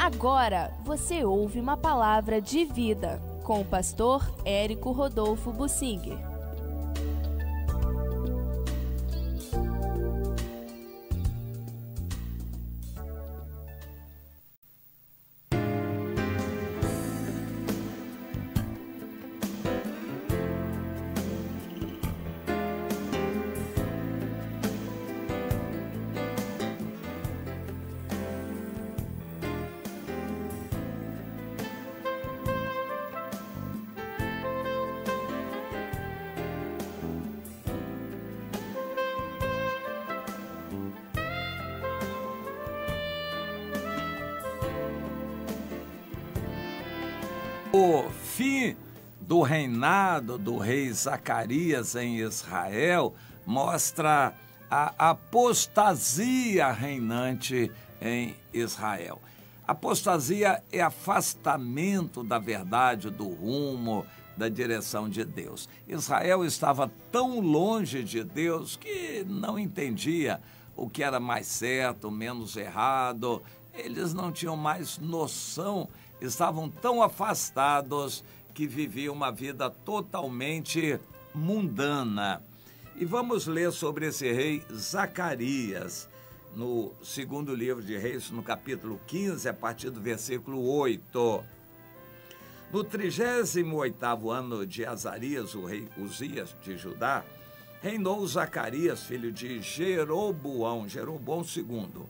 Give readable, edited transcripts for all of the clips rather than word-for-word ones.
Agora você ouve uma palavra de vida com o pastor Érico Rodolfo Bussinger. O fim do reinado do rei Zacarias em Israel mostra a apostasia reinante em Israel. Apostasia é afastamento da verdade, do rumo, da direção de Deus. Israel estava tão longe de Deus que não entendia o que era mais certo, menos errado. Eles não tinham mais noção, estavam tão afastados que viviam uma vida totalmente mundana. E vamos ler sobre esse rei Zacarias, no segundo livro de Reis, no capítulo 15, a partir do versículo 8. No 38º ano de Azarias, o rei Uzias de Judá, reinou Zacarias, filho de Jeroboão II,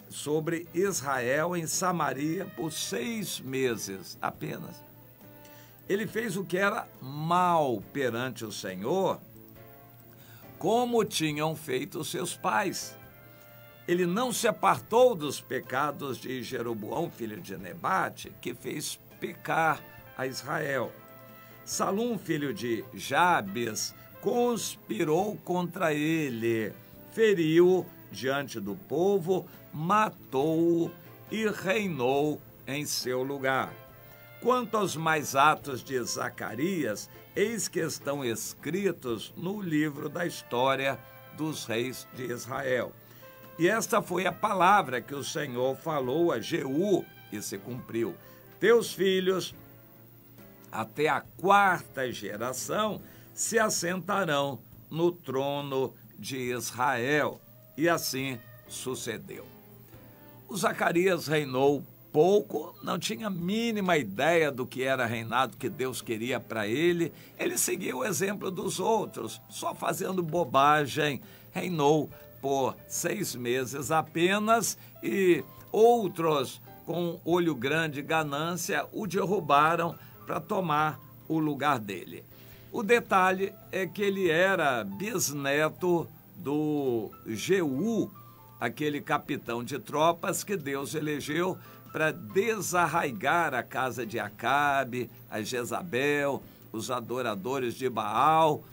sobre Israel em Samaria por 6 meses apenas. Ele fez o que era mal perante o Senhor, como tinham feito seus pais. Ele não se apartou dos pecados de Jeroboão, filho de Nebate, que fez pecar a Israel. Salum, filho de Jabes, conspirou contra ele, feriu-o diante do povo, matou-o e reinou em seu lugar. Quanto aos mais atos de Zacarias, eis que estão escritos no livro da história dos reis de Israel. E esta foi a palavra que o Senhor falou a Jeú, e se cumpriu. Teus filhos, até a 4ª geração, se assentarão no trono de Israel. E assim sucedeu. O Zacarias reinou pouco, não tinha a mínima ideia do que era reinado que Deus queria para ele. Ele seguiu o exemplo dos outros, só fazendo bobagem. Reinou por 6 meses apenas e outros, com olho grande e ganância, o derrubaram para tomar o lugar dele. O detalhe é que ele era bisneto do Jeú, aquele capitão de tropas que Deus elegeu para desarraigar a casa de Acabe, a Jezabel, os adoradores de Baal.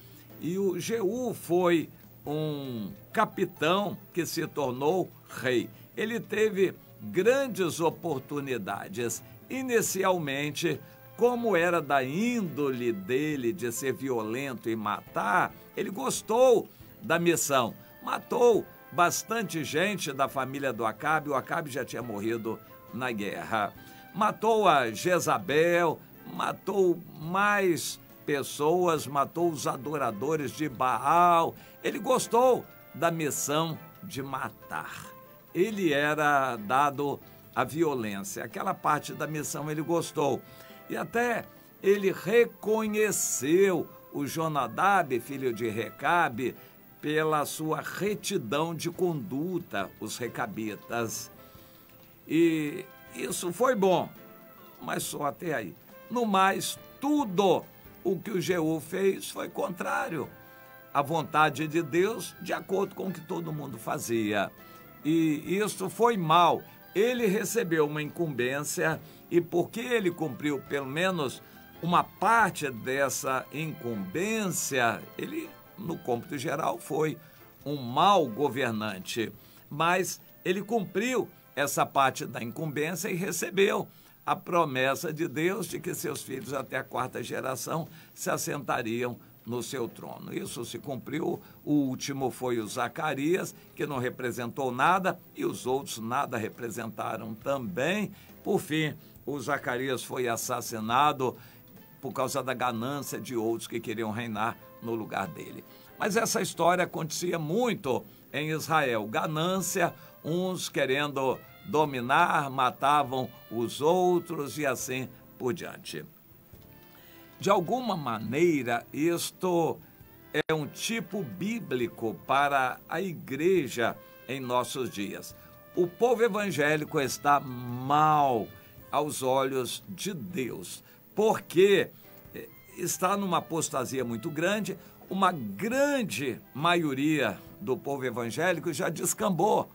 E o Jeú foi um capitão que se tornou rei. Ele teve grandes oportunidades. Inicialmente, como era da índole dele de ser violento e matar, ele gostou da missão. Matou bastante gente da família do Acabe. O Acabe já tinha morrido na guerra. Matou a Jezabel, matou mais pessoas, matou os adoradores de Baal. Ele gostou da missão de matar. Ele era dado à violência. Aquela parte da missão ele gostou. E até ele reconheceu o Jonadab, filho de Recabe, pela sua retidão de conduta, os recabitas. E isso foi bom, mas só até aí. No mais, tudo o que o Jeú fez foi contrário à vontade de Deus, de acordo com o que todo mundo fazia. E isso foi mal. Ele recebeu uma incumbência e porque ele cumpriu pelo menos uma parte dessa incumbência, ele, no cômputo geral, foi um mau governante. Mas ele cumpriu essa parte da incumbência e recebeu a promessa de Deus de que seus filhos até a 4ª geração se assentariam no seu trono. Isso se cumpriu. O último foi o Zacarias, que não representou nada, e os outros nada representaram também. Por fim, o Zacarias foi assassinado por causa da ganância de outros que queriam reinar no lugar dele. Mas essa história acontecia muito em Israel. Ganância, uns querendo dominar, matavam os outros e assim por diante. De alguma maneira, isto é um tipo bíblico para a igreja em nossos dias. O povo evangélico está mal aos olhos de Deus, porque está numa apostasia muito grande. Uma grande maioria do povo evangélico já descambou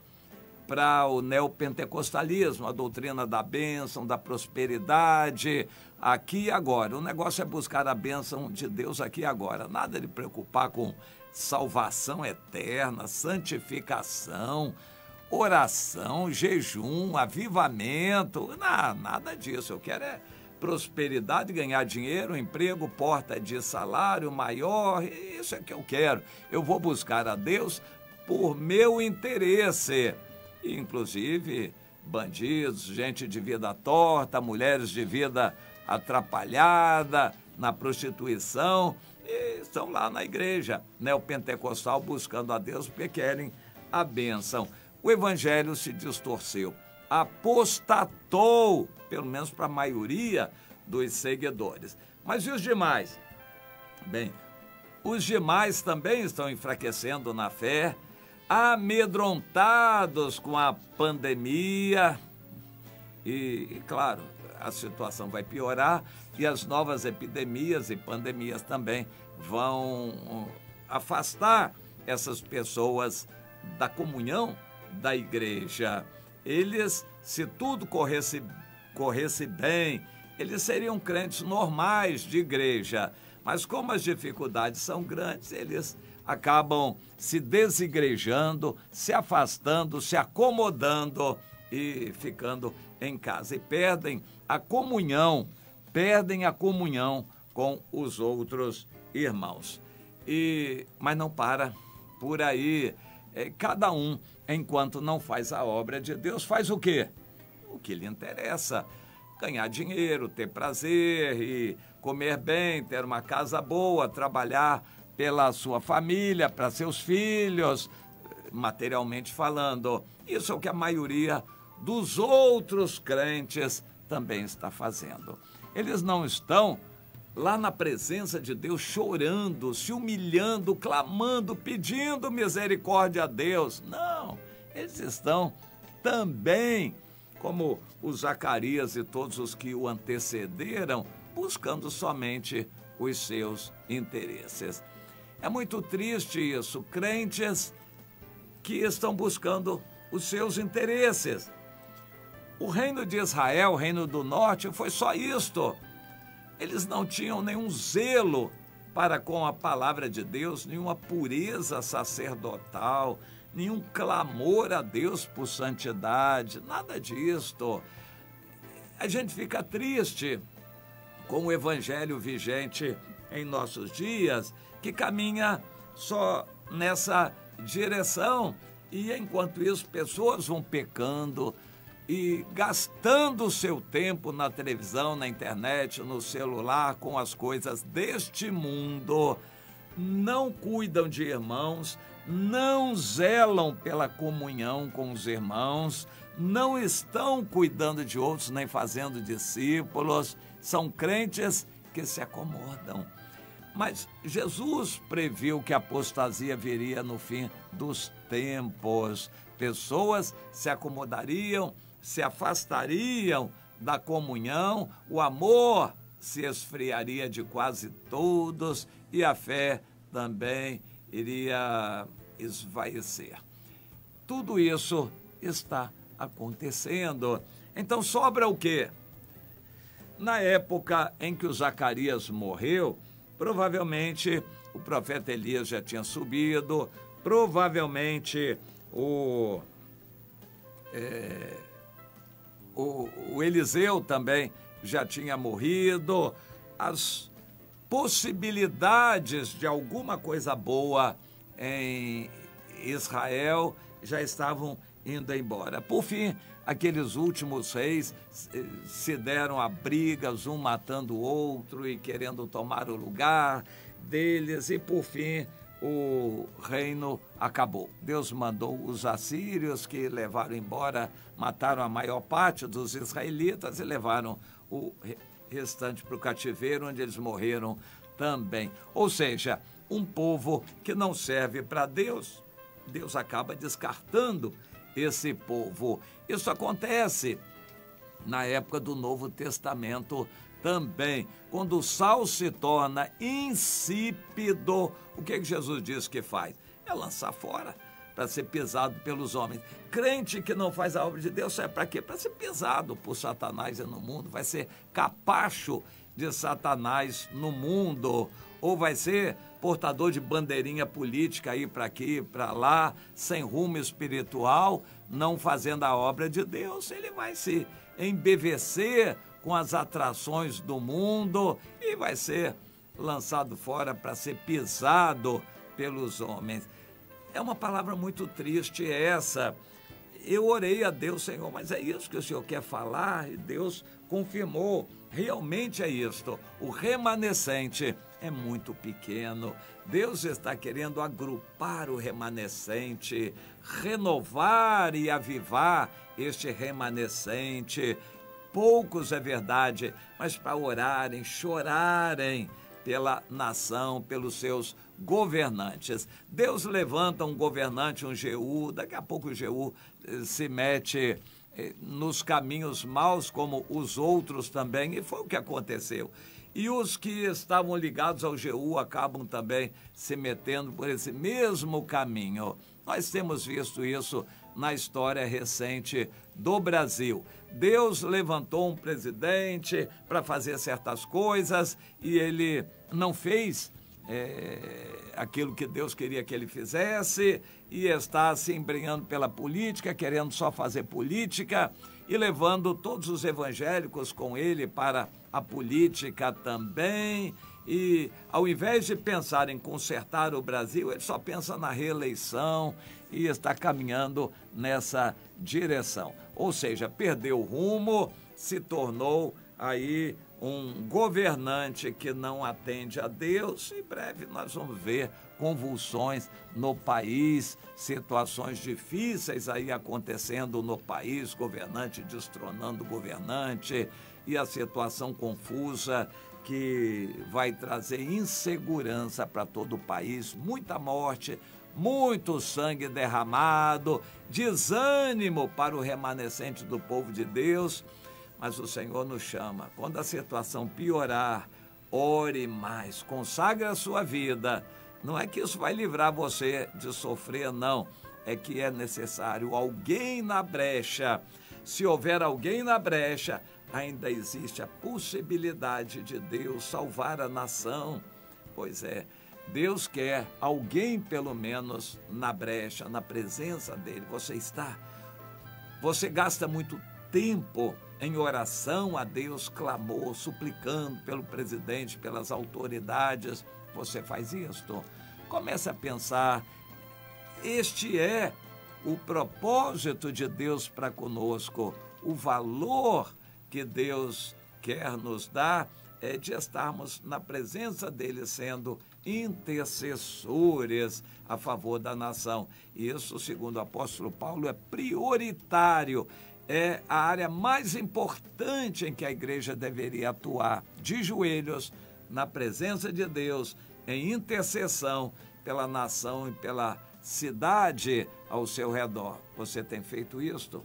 para o neopentecostalismo, a doutrina da bênção, da prosperidade, aqui e agora. O negócio é buscar a bênção de Deus aqui e agora. Nada de preocupar com salvação eterna, santificação, oração, jejum, avivamento, nada disso. Eu quero é prosperidade, ganhar dinheiro, emprego, porta de salário maior, isso é que eu quero. Eu vou buscar a Deus por meu interesse. Inclusive, bandidos, gente de vida torta, mulheres de vida atrapalhada, na prostituição, e estão lá na igreja neopentecostal buscando a Deus porque querem a bênção. O evangelho se distorceu, apostatou, pelo menos para a maioria dos seguidores. Mas e os demais? Bem, os demais também estão enfraquecendo na fé, amedrontados com a pandemia e, claro, a situação vai piorar e as novas epidemias e pandemias também vão afastar essas pessoas da comunhão da igreja. Eles, se tudo corresse bem, eles seriam crentes normais de igreja, mas como as dificuldades são grandes, eles acabam se desigrejando, se afastando, se acomodando e ficando em casa. E perdem a comunhão com os outros irmãos. Mas não para por aí. Cada um, enquanto não faz a obra de Deus, faz o quê? O que lhe interessa. Ganhar dinheiro, ter prazer e comer bem, ter uma casa boa, trabalhar pela sua família, para seus filhos, materialmente falando. Isso é o que a maioria dos outros crentes também está fazendo. Eles não estão lá na presença de Deus chorando, se humilhando, clamando, pedindo misericórdia a Deus. Não, eles estão também, como o Zacarias e todos os que o antecederam, buscando somente os seus interesses. É muito triste isso, crentes que estão buscando os seus interesses. O reino de Israel, o reino do norte, foi só isto. Eles não tinham nenhum zelo para com a palavra de Deus, nenhuma pureza sacerdotal, nenhum clamor a Deus por santidade, nada disto. A gente fica triste com o evangelho vigente em nossos dias, que caminha só nessa direção. E enquanto isso, pessoas vão pecando e gastando o seu tempo na televisão, na internet, no celular, com as coisas deste mundo, não cuidam de irmãos, não zelam pela comunhão com os irmãos, não estão cuidando de outros, nem fazendo discípulos, são crentes que se acomodam. Mas Jesus previu que a apostasia viria no fim dos tempos. Pessoas se acomodariam, se afastariam da comunhão, o amor se esfriaria de quase todos e a fé também iria esvaecer. Tudo isso está acontecendo. Então sobra o quê? Na época em que o Zacarias morreu, provavelmente o profeta Elias já tinha subido, provavelmente o Eliseu também já tinha morrido, as possibilidades de alguma coisa boa em Israel já estavam indo embora. Por fim, aqueles últimos reis se deram a brigas, um matando o outro e querendo tomar o lugar deles, e por fim o reino acabou. Deus mandou os assírios, que levaram embora, mataram a maior parte dos israelitas e levaram o restante para o cativeiro, onde eles morreram também. Ou seja, um povo que não serve para Deus, Deus acaba descartando esse povo. Isso acontece na época do Novo Testamento também. Quando o sal se torna insípido, o que Jesus diz que faz? É lançar fora, para ser pisado pelos homens. Crente que não faz a obra de Deus, serve para quê? Para ser pisado por Satanás no mundo, vai ser capacho de Satanás no mundo, ou vai ser portador de bandeirinha política aí para aqui, para lá, sem rumo espiritual, não fazendo a obra de Deus. Ele vai se embevecer com as atrações do mundo e vai ser lançado fora para ser pisado pelos homens. É uma palavra muito triste essa. Eu orei a Deus, Senhor, mas é isso que o Senhor quer falar? E Deus confirmou, realmente é isto. O remanescente é muito pequeno. Deus está querendo agrupar o remanescente, renovar e avivar este remanescente. Poucos, é verdade, mas para orarem, chorarem pela nação, pelos seus governantes. Deus levanta um governante, um Jeú, daqui a pouco o Jeú se mete nos caminhos maus, como os outros também, e foi o que aconteceu. E os que estavam ligados ao Jeú acabam também se metendo por esse mesmo caminho. Nós temos visto isso na história recente do Brasil. Deus levantou um presidente para fazer certas coisas e ele não fez aquilo que Deus queria que ele fizesse e está se embrenhando pela política, querendo só fazer política e levando todos os evangélicos com ele para a política também. E ao invés de pensar em consertar o Brasil, ele só pensa na reeleição e está caminhando nessa direção. Ou seja, perdeu o rumo, se tornou aí um governante que não atende a Deus. Em breve nós vamos ver convulsões no país, situações difíceis aí acontecendo no país, governante destronando governante e a situação confusa que vai trazer insegurança para todo o país, muita morte, muito sangue derramado, desânimo para o remanescente do povo de Deus. Mas o Senhor nos chama, quando a situação piorar, ore mais, consagre a sua vida. Não é que isso vai livrar você de sofrer, não. É que é necessário alguém na brecha. Se houver alguém na brecha, ainda existe a possibilidade de Deus salvar a nação. Pois é, Deus quer alguém pelo menos na brecha, na presença dele. Você gasta muito tempo em oração a Deus, clamor, suplicando pelo presidente, pelas autoridades. Você faz isto? Comece a pensar, este é o propósito de Deus para conosco, o valor que Deus quer nos dar é de estarmos na presença dele, sendo intercessores a favor da nação. Isso, segundo o apóstolo Paulo, é prioritário. É a área mais importante em que a igreja deveria atuar, de joelhos, na presença de Deus, em intercessão pela nação e pela cidade ao seu redor. Você tem feito isto?